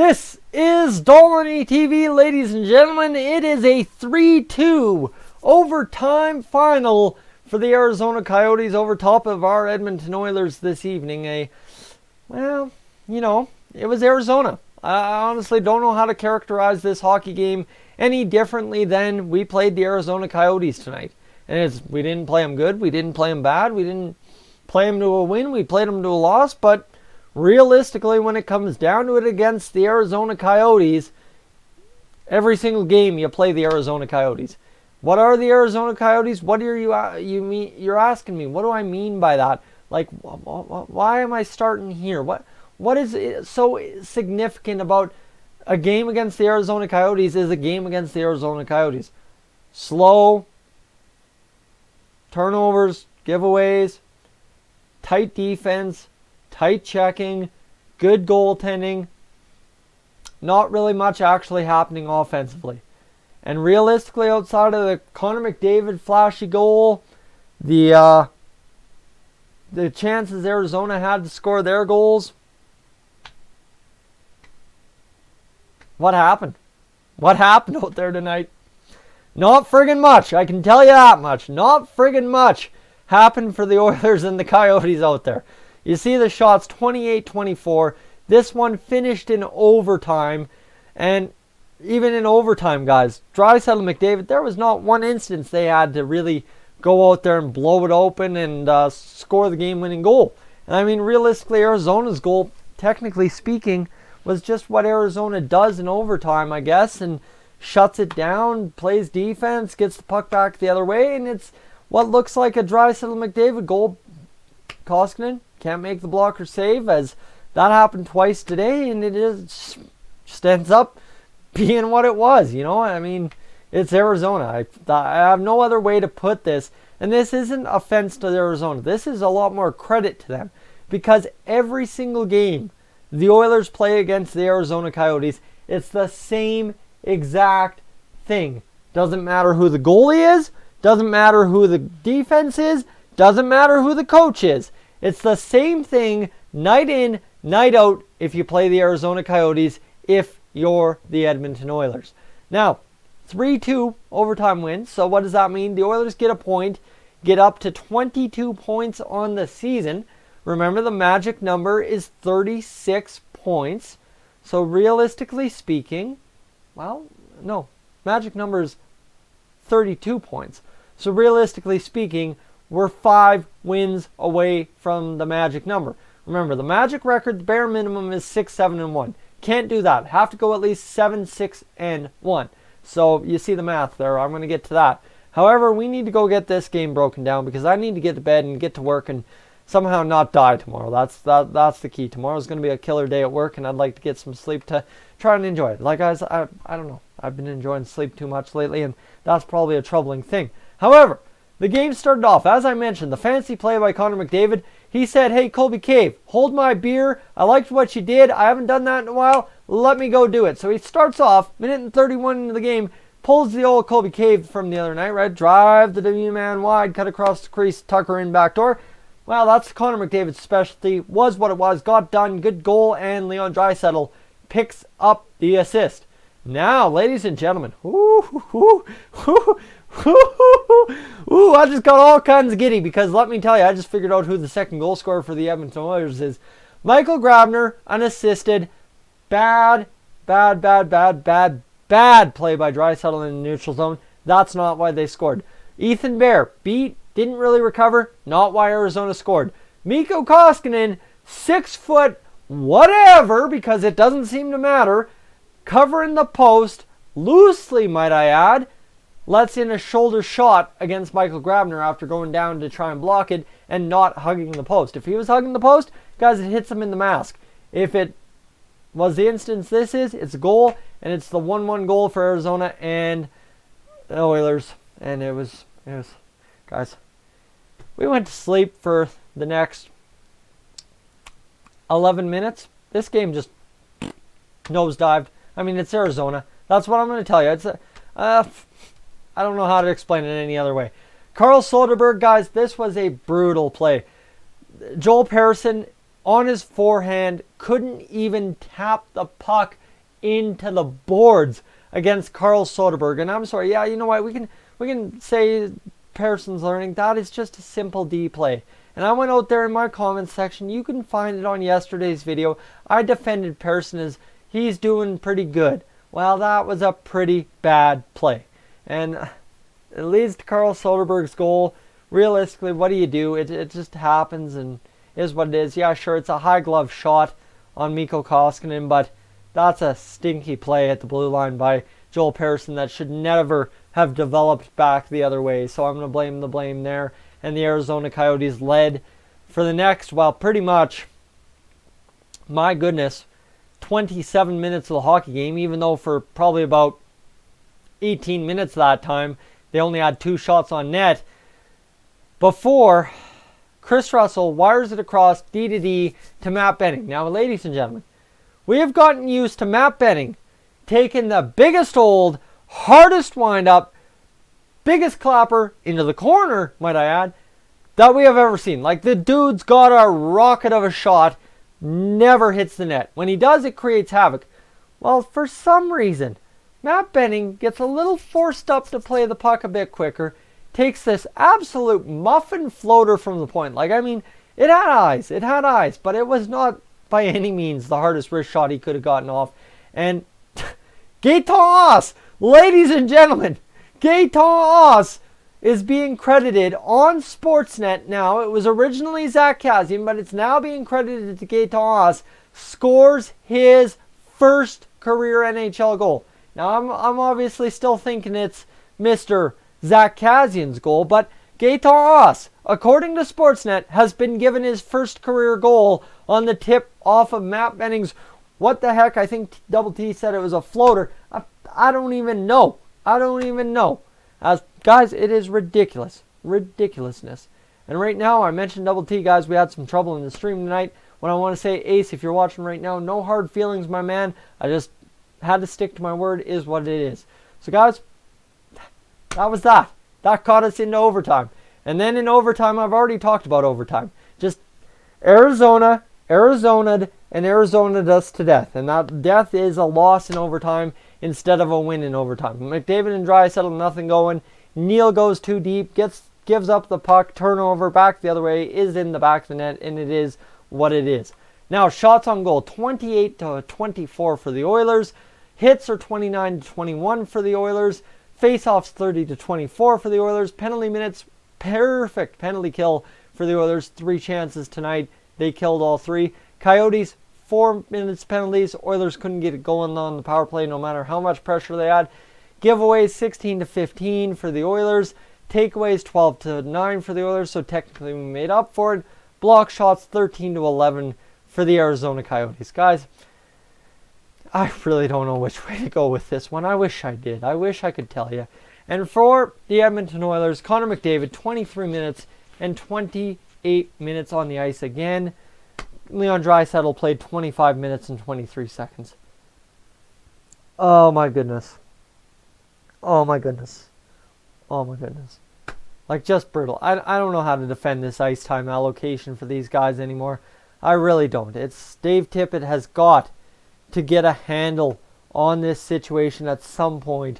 This is Dolynny TV, ladies and gentlemen. It is a 3-2 overtime final for the Arizona Coyotes over top of our Edmonton Oilers this evening. It was Arizona. I honestly don't know how to characterize this hockey game any differently than we played the Arizona Coyotes tonight. And we didn't play them good, we didn't play them bad, we didn't play them to a win, we played them to a loss, but realistically, when it comes down to it against the Arizona Coyotes, every single game you play the Arizona Coyotes. What are the Arizona Coyotes? What are you're asking me? What do I mean by that? Like, why am I starting here? What is so significant about a game against the Arizona Coyotes is a game against the Arizona Coyotes? Slow, turnovers, giveaways, tight defense, tight checking, good goaltending, not really much actually happening offensively. And realistically, outside of the Connor McDavid flashy goal, the chances Arizona had to score their goals, what happened? What happened out there tonight? Not friggin' much, I can tell you that much. Not friggin' much happened for the Oilers and the Coyotes out there. You see the shots 28-24. This one finished in overtime. And even in overtime, guys, Draisaitl and McDavid, there was not one instance they had to really go out there and blow it open and score the game-winning goal. And I mean, realistically, Arizona's goal, technically speaking, was just what Arizona does in overtime, I guess, and shuts it down, plays defense, gets the puck back the other way, and it's what looks like a Draisaitl and McDavid goal. Koskinen can't make the blocker save, as that happened twice today, and it just ends up being what it was. I mean, it's Arizona. I have no other way to put this, and this isn't offense to Arizona. This is a lot more credit to them, because every single game the Oilers play against the Arizona Coyotes, it's the same exact thing. Doesn't matter who the goalie is, doesn't matter who the defense is, doesn't matter who the coach is. It's the same thing night in, night out if you play the Arizona Coyotes, if you're the Edmonton Oilers. Now, 3-2 overtime win. So what does that mean? The Oilers get a point, get up to 22 points on the season. Remember, the magic number is 36 points. So realistically speaking, magic number is 32 points. So realistically speaking, we're 5 wins away from the magic number. Remember, the magic record, the bare minimum is 6-7-1. Can't do that. Have to go at least 7-6-1. So you see the math there. I'm going to get to that. However, we need to go get this game broken down, because I need to get to bed and get to work and somehow not die tomorrow. That's the key. Tomorrow's going to be a killer day at work, and I'd like to get some sleep to try and enjoy it. Like, guys, I don't know. I've been enjoying sleep too much lately, and that's probably a troubling thing. However, the game started off, as I mentioned, the fancy play by Connor McDavid. He said, "Hey, Colby Cave, hold my beer. I liked what you did. I haven't done that in a while. Let me go do it." So he starts off, minute and 31 into the game, pulls the old Colby Cave from the other night, right? Drive the W-man wide, cut across the crease, Tucker in back door. Well, that's Connor McDavid's specialty. Was what it was. Got done. Good goal, and Leon Draisaitl picks up the assist. Now, ladies and gentlemen, I just got all kinds of giddy, because let me tell you, I just figured out who the second goal scorer for the Edmonton Oilers is. Michael Grabner, unassisted. Bad play by Draisaitl in the neutral zone. That's not why they scored. Ethan Bear, beat, didn't really recover. Not why Arizona scored. Mikko Koskinen, 6 foot whatever, because it doesn't seem to matter, covering the post, loosely might I add, lets in a shoulder shot against Michael Grabner after going down to try and block it and not hugging the post. If he was hugging the post, guys, it hits him in the mask. If it was the instance this is, it's a goal, and it's the 1-1 goal for Arizona and the Oilers. And it was, guys, we went to sleep for the next 11 minutes. This game just nosedived. I mean, it's Arizona. That's what I'm going to tell you. It's I don't know how to explain it any other way. Carl Soderberg, guys, this was a brutal play. Joel Persson on his forehand, couldn't even tap the puck into the boards against Carl Soderberg. And I'm sorry, yeah, you know what? We can say Pearson's learning. That is just a simple D play. And I went out there in my comments section. You can find it on yesterday's video. I defended Pearson as he's doing pretty good. Well, that was a pretty bad play. And it leads to Carl Soderberg's goal. Realistically, what do? It just happens and is what it is. Yeah, sure, it's a high glove shot on Mikko Koskinen, but that's a stinky play at the blue line by Joel Pearson that should never have developed back the other way. So I'm going to blame the blame there. And the Arizona Coyotes led for the next, well, pretty much, my goodness, 27 minutes of the hockey game, even though for probably about 18 minutes that time, they only had 2 shots on net, before Chris Russell wires it across D to D to Matt Benning. Now, ladies and gentlemen, we have gotten used to Matt Benning taking the biggest hold, hardest windup, biggest clapper into the corner, might I add, that we have ever seen. Like, the dude's got a rocket of a shot, never hits the net. When he does, it creates havoc. Well, for some reason, Matt Benning gets a little forced up to play the puck a bit quicker, takes this absolute muffin floater from the point. Like, I mean, it had eyes, but it was not by any means the hardest wrist shot he could have gotten off. And Gaetan Haas, ladies and gentlemen, Gaetan Haas is being credited on Sportsnet now. It was originally Zach Kassian, but it's now being credited to Gaetan Haas. Scores his first career NHL goal. Now, I'm obviously still thinking it's Mr. Zach Kassian's goal, but Gaetan Haas, according to Sportsnet, has been given his first career goal on the tip off of Matt Benning's, what the heck, I think Double T said it was a floater. I don't even know. As guys, it is ridiculousness. And right now, I mentioned Double T, guys, we had some trouble in the stream tonight. What I want to say, Ace, if you're watching right now, no hard feelings, my man. I just had to stick to my word, is what it is. So, guys, that was that. That caught us into overtime. And then in overtime, I've already talked about overtime. Just Arizona'd, and Arizona'd us to death. And that death is a loss in overtime instead of a win in overtime. McDavid and Draisaitl, nothing going. Neal goes too deep, gives up the puck, turnover, back the other way, is in the back of the net, and it is what it is. Now, shots on goal, 28-24 for the Oilers. Hits are 29-21 for the Oilers. Faceoffs 30-24 for the Oilers. Penalty minutes, perfect penalty kill for the Oilers. 3 chances tonight. They killed all 3. Coyotes, 4 minutes penalties. Oilers couldn't get it going on the power play no matter how much pressure they had. Giveaways 16-15 for the Oilers. Takeaways 12-9 for the Oilers, so technically we made up for it. Block shots 13-11 for the Arizona Coyotes. Guys, I really don't know which way to go with this one. I wish I did. I wish I could tell you. And for the Edmonton Oilers, Connor McDavid, 23 minutes and 28 minutes on the ice again. Leon Draisaitl played 25 minutes and 23 seconds. Oh my goodness. Like, just brutal. I don't know how to defend this ice time allocation for these guys anymore. I really don't. It's Dave Tippett has got to get a handle on this situation at some point,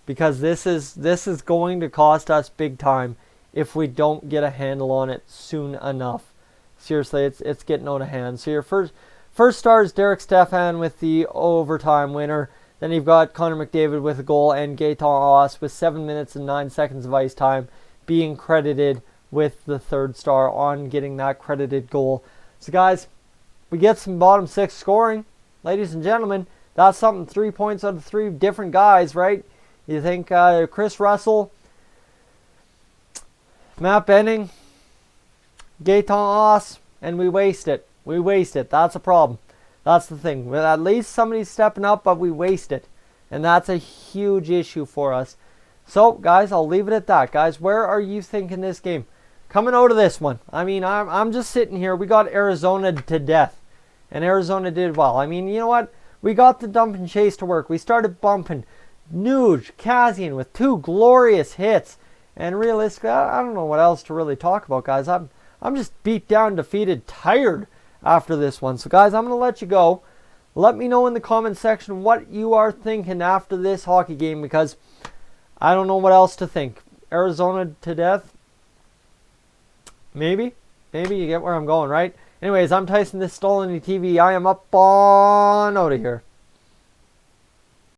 because this is going to cost us big time if we don't get a handle on it soon enough. Seriously, it's getting out of hand. So your first star is Derek Stefan with the overtime winner. Then you've got Connor McDavid with a goal and Gaetan Haas with 7 minutes and 9 seconds of ice time being credited with the third star on getting that credited goal. So guys, we get some bottom 6 scoring. Ladies and gentlemen, that's something. 3 points out of 3 different guys, right? You think Chris Russell, Matt Benning, Gaetan Haas, and we waste it. That's a problem. That's the thing. At least somebody's stepping up, but we waste it. And that's a huge issue for us. So, guys, I'll leave it at that. Guys, where are you thinking this game? Coming out of this one. I mean, I'm just sitting here. We got Arizona to death. And Arizona did well. I mean, you know what? We got the dump and chase to work. We started bumping Nuge, Kassian with 2 glorious hits. And realistically, I don't know what else to really talk about, guys. I'm just beat down, defeated, tired after this one. So, guys, I'm going to let you go. Let me know in the comment section what you are thinking after this hockey game, because I don't know what else to think. Arizona to death? Maybe? Maybe you get where I'm going, right? Anyways, I'm Tyson. This is Dolynny TV. I am up on out of here.